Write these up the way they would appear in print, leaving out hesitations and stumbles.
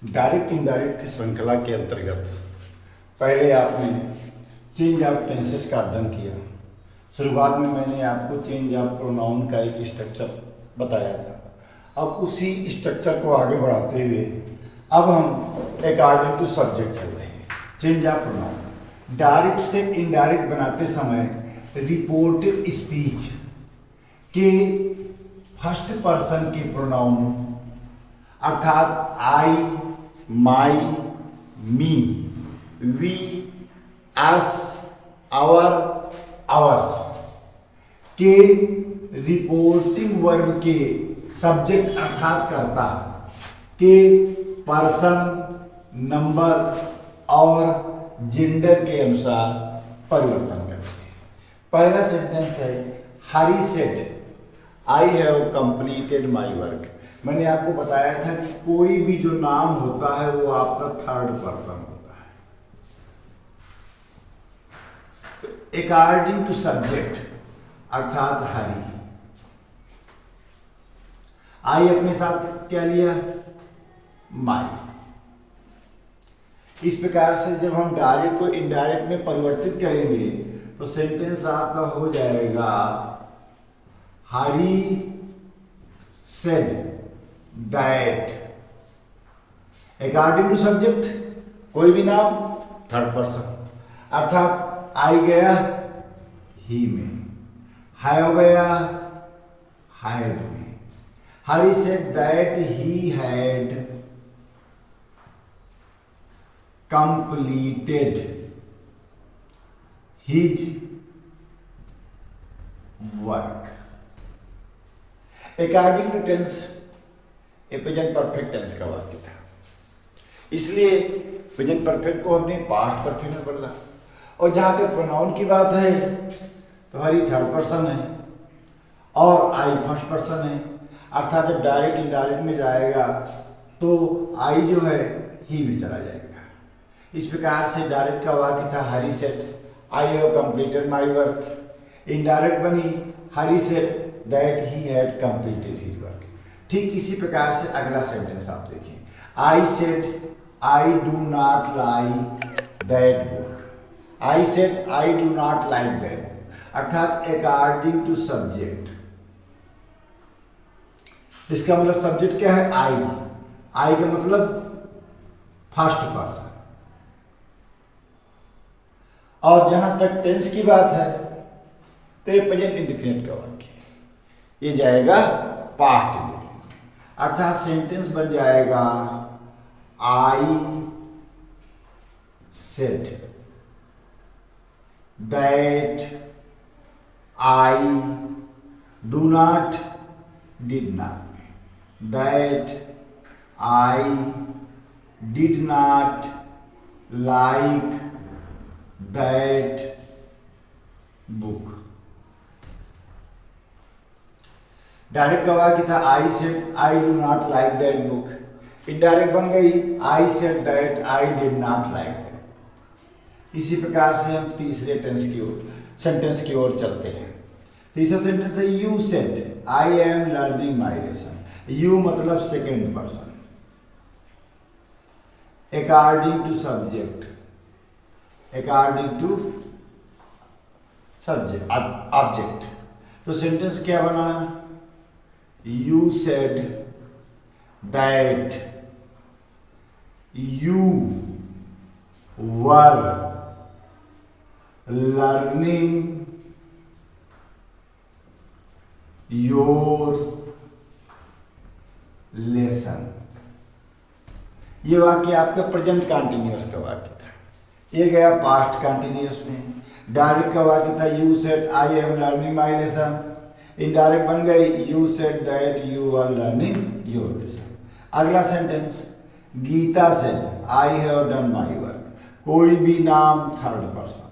Direct indirect की श्रृंखला के अंतर्गत पहले आपने चेंज ऑफ टेंसेस का अध्ययन किया। शुरुआत में मैंने आपको चेंज ऑफ प्रोनाउन का एक स्ट्रक्चर बताया था। अब उसी स्ट्रक्चर को आगे बढ़ाते हुए अब हम अकॉर्डिंग टू सब्जेक्ट चल रहे हैं। चेंज ऑफ प्रोनाउन डायरेक्ट से इनडायरेक्ट बनाते समय रिपोर्टेड स्पीच के फर्स्ट पर्सन के प्रोनाउन अर्थात आई, माई, मी, वी, अस, आवर, आवर्स के रिपोर्टिंग वर्ब के सब्जेक्ट अर्थात कर्ता के पर्सन, नंबर और जेंडर के अनुसार परिवर्तन करते हैं। पहला सेंटेंस है Hari said I have completed my work. मैंने आपको बताया था कि कोई भी जो नाम होता है वो आपका थर्ड पर्सन होता है। तो अकॉर्डिंग टू सब्जेक्ट अर्थात हरी, आई अपने साथ क्या लिया? माई। इस प्रकार से जब हम डायरेक्ट को इनडायरेक्ट में परिवर्तित करेंगे तो सेंटेंस आपका हो जाएगा Hari said that. According to subject कोई भी नाम थर्ड पर्सन अर्थात आई गया ही में, हैव गया हैड में। Hari said that he had completed his work. According to tense ये प्रेजेंट परफेक्ट टेंस का वाक्य था, इसलिए प्रेजेंट परफेक्ट को हमने पास्ट परफेक्ट में बदला। और जहां तक प्रोनाउन की बात है तो हरी थर्ड पर्सन है और आई फर्स्ट पर्सन है, अर्थात जब डायरेक्ट इनडायरेक्ट में जाएगा तो आई जो है ही में चला जाएगा। इस प्रकार से डायरेक्ट का वाक्य था Hari said I have completed my work. Indirect बनी Hari said that he had completed his work. ठीक इसी प्रकार से अगला सेंटेंस आप देखिए, I said I do not like that book. I said I do not like that book अर्थात according to subject. इसका मतलब सब्जेक्ट क्या है? आई। आई का मतलब फर्स्ट पर्सन। और जहां तक टेंस की बात है तो ये प्रेजेंट इंडेफिनिट का वाक्य है, ये जाएगा पास्ट इंडेफिनिट अर्थात सेंटेंस बन जाएगा I said that I do not did not, that I did not like that book. Direct का वाक्य था I said I do not like that book. Indirect बन गई I said that I did not like that. इसी प्रकार से हम तीसरे सेंटेंस की ओर चलते हैं। तीसरा सेंटेंस है you said I am learning my lesson. You मतलब second person. According to subject, according to subject object. तो सेंटेंस क्या बना? You said that you were learning your lesson। ये वाक्य आपका प्रेजेंट कंटिन्यूअस का वाक्य था, ये गया पास्ट कंटिन्यूअस में। डायरेक्ट का वाक्य था you said I am learning my lesson. Indirect बन गई you said that you are learning your lesson. अगला sentence Geeta said I have done my work. कोई भी नाम थर्ड पर्सन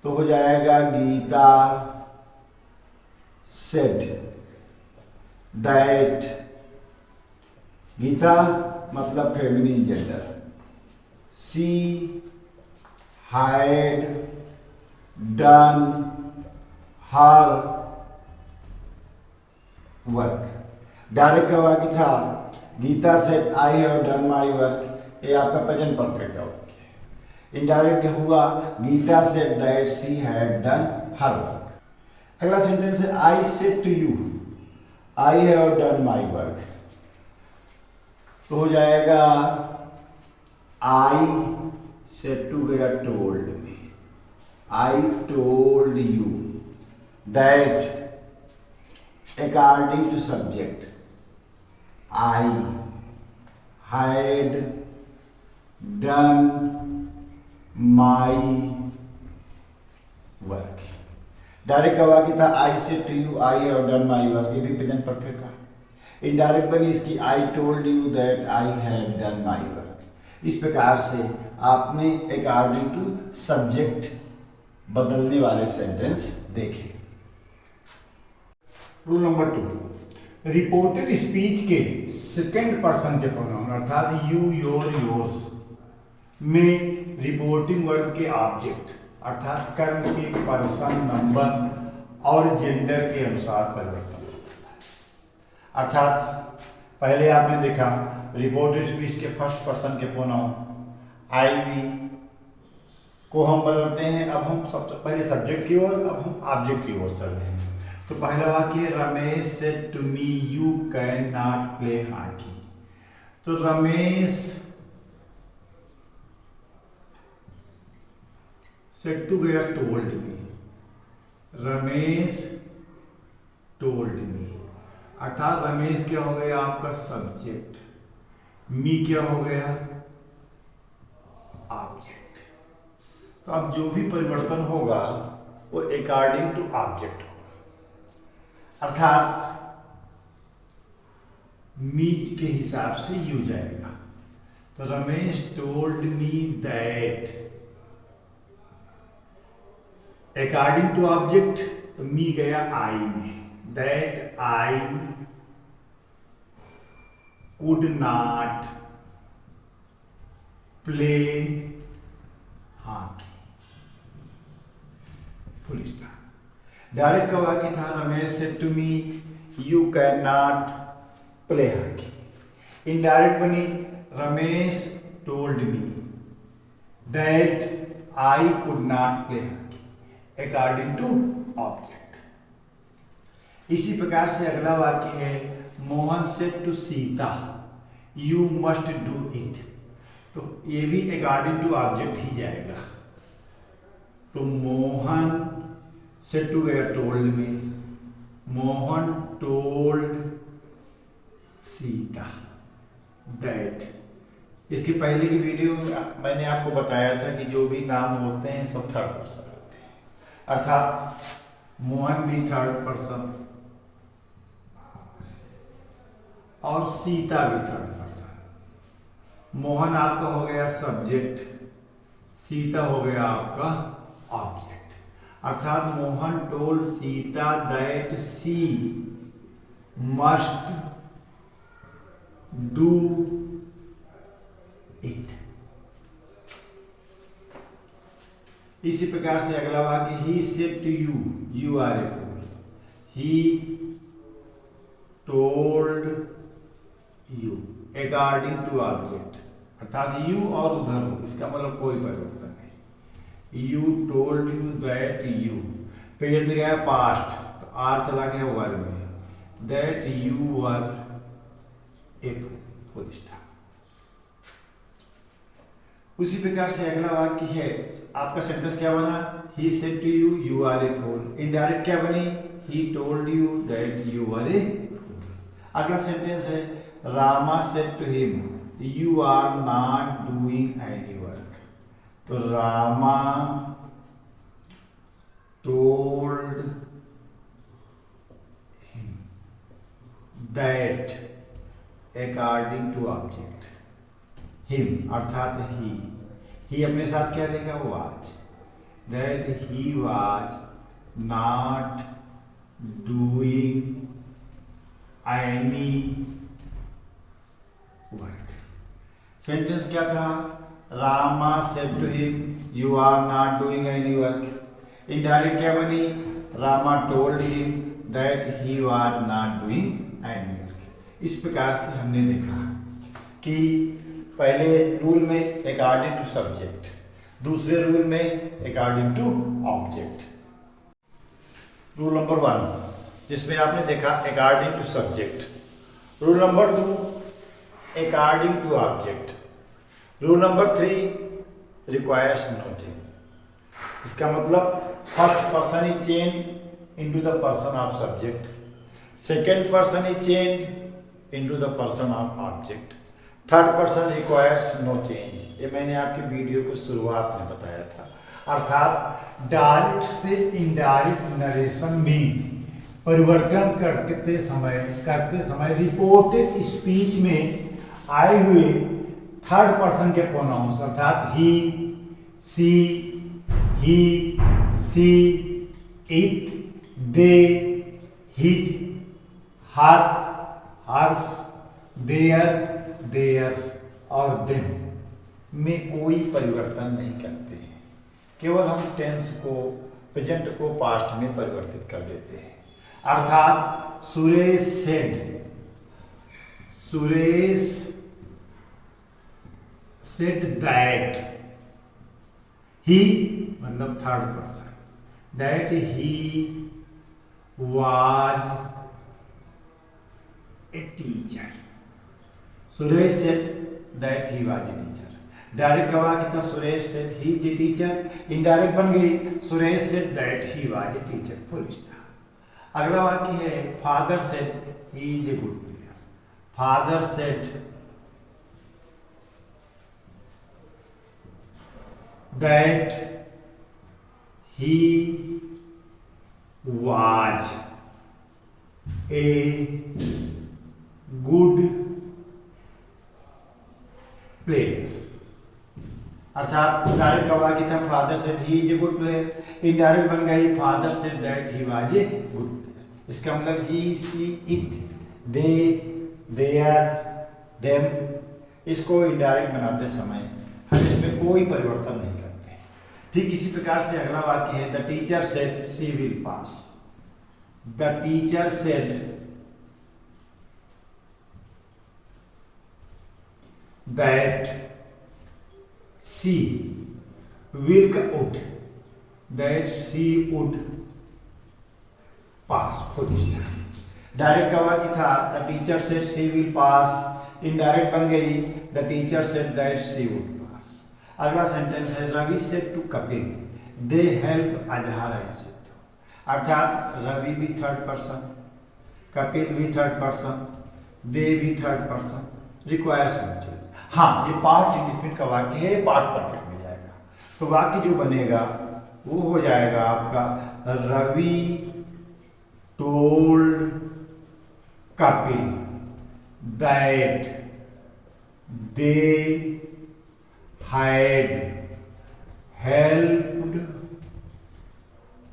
तो हो जाएगा गीता सेड दैट। गीता मतलब feminine gender. She had done her work. Direct का वाक्य था Geeta said I have done my work, ये आपका प्रेजेंट परफेक्ट है। इनडायरेक्ट हुआ Geeta said that she had done her work. अगला सेंटेंस है I said to you I have done my work, तो हो जाएगा आई सेड टू गया told me, I told you that according to subject I had done my work। Direct का वाक्य था I said to you I have done my work, ये भी present perfect का। इनडायरेक्ट बनी इसकी I told you that I had done my work. इस प्रकार से आपने अकॉर्डिंग टू सब्जेक्ट बदलने वाले सेंटेंस देखे। रूल नंबर 2, रिपोर्टेड स्पीच के सेकेंड पर्सन के प्रोनाउन अर्थात यू योर योर्स में रिपोर्टिंग वर्ड के ऑब्जेक्ट अर्थात कर्म के पर्सन नंबर और जेंडर के अनुसार परिवर्तन होता है। अर्थात पहले आपने देखा रिपोर्टेड स्पीच के फर्स्ट पर्सन के प्रोनाउन आई वी को हम बदलते हैं। अब हम सबसे पहले सब्जेक्ट की ओर, अब हम ऑब्जेक्ट की ओर चल रहे हैं। तो पहला वाक्य Ramesh said to me you can not play hockey, तो रमेश सेड टू गया told me, Ramesh told me अर्थात रमेश क्या हो गया आपका सब्जेक्ट, मी क्या हो गया ऑब्जेक्ट। तो अब जो भी परिवर्तन होगा वो अकॉर्डिंग टू ऑब्जेक्ट होगा, अर्थात मी के हिसाब से यू जाएगा। तो Ramesh told me that, according to object तो मी गया आई में, that I could not play hockey, full stop. Direct का वाक्य था Ramesh said to me you can not play hockey. Indirect बनी Ramesh told me that I could not play hockey according to object. इसी प्रकार से अगला वाक्य है Mohan said to Sita you must do it, तो ये भी अकॉर्डिंग टू ऑब्जेक्ट ही जाएगा। तो मोहन सेड टू गया टोल्ड में, मोहन टोल्ड सीता दैट। इसके पहले की वीडियो में मैंने आपको बताया था कि जो भी नाम होते हैं सब थर्ड पर्सन होते हैं, अर्थात मोहन भी थर्ड पर्सन और सीता भी थर्ड पर्सन। मोहन आपका हो गया सब्जेक्ट, सीता हो गया आपका ऑब्जेक्ट। अर्थात Mohan told Sita that she must do it. इसी प्रकार से अगला वाक्य he said to you you are a fool, he told you according to object, अर्थात यू और उधर हो, इसका मतलब कोई परिवर्तन नहीं। You told you that you, present में गया पास्ट तो आर चला गया वर में, दैट यू वर एक फुल स्टॉप। उसी प्रकार से अगला वाक्य है आपका सेंटेंस क्या बना, he said to you you are a fool. Indirect क्या बनी, he told you that you are a fool. अगला सेंटेंस है Rama said to him you are not doing any work, तो Rama told him that according to object, him अर्थात he अपने साथ क्या देगा was, that he was not doing any work. Sentence क्या था, Rama said to him you are not doing any work. Indirect क्या बनी, Rama told him that he was not doing any work. इस प्रकार से हमने देखा कि पहले रूल में अकॉर्डिंग टू सब्जेक्ट, दूसरे रूल में according to object. Rule number 1 जिसमें आपने देखा according to subject. Rule number 2 according to object. Rule number 3 requires no change. इसका मतलब first person is change into the person of subject, second person is change into the person of object, third person requires no change. ये मैंने आपकी video की शुरुआत में बताया था। अर्थात डायरेक्ट से इनडायरेक्ट नरेशन में परिवर्तन करते समय रिपोर्टेड स्पीच में आए हुए थर्ड पर्सन के प्रोनाउंस अर्थात he, she, she, it, they, his, her, hers, their, theirs और देम में कोई परिवर्तन नहीं करते हैं। केवल हम टेंस को, प्रेजेंट को पास्ट में परिवर्तित कर देते हैं। अर्थात Suresh said, Suresh said that he मतलब third person, that he was a teacher. Suresh said that he was a teacher. Direct का वाक्य था Suresh said he is a teacher, indirect बन गई Suresh said that he was a teacher, full stop. अगला वाक्य है father said he is a good player. Father said that he was a good player. अर्थात direct का वाक्य था father said he is a good player, indirect बन गई father said that he was a good player. इसका मतलब ही, सी, it, they, there, them इसको indirect बनाते समय हम इसमें कोई परिवर्तन नहीं करते। ठीक इसी प्रकार से अगला वाक्य है the teacher said she will pass. The teacher said that she will would, that she would pass, full stop. Direct का वाक्य था the teacher said she will pass, indirect बन गई the teacher said that she would pass. अगला sentence है Ravi said to Kapil they help Azhar and Sidhu. अर्थात रवि भी third person, Kapil भी थर्ड पर्सन, दे भी third person, requires no change. हाँ, ये पास्ट इंडेफिनिट का वाक्य है, पास्ट परफेक्ट में जाएगा। तो वाक्य जो बनेगा वो हो जाएगा आपका Ravi told Kapil that they had helped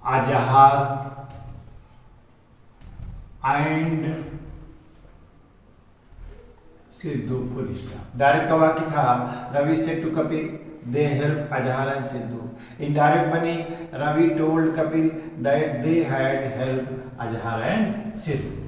Azhar and Sidhu, full stop. Direct का वाक्य था Ravi said to Kapil they help Azhar and Sidhu, indirect बनी Ravi told Kapil that they had help Azhar and Sidhu.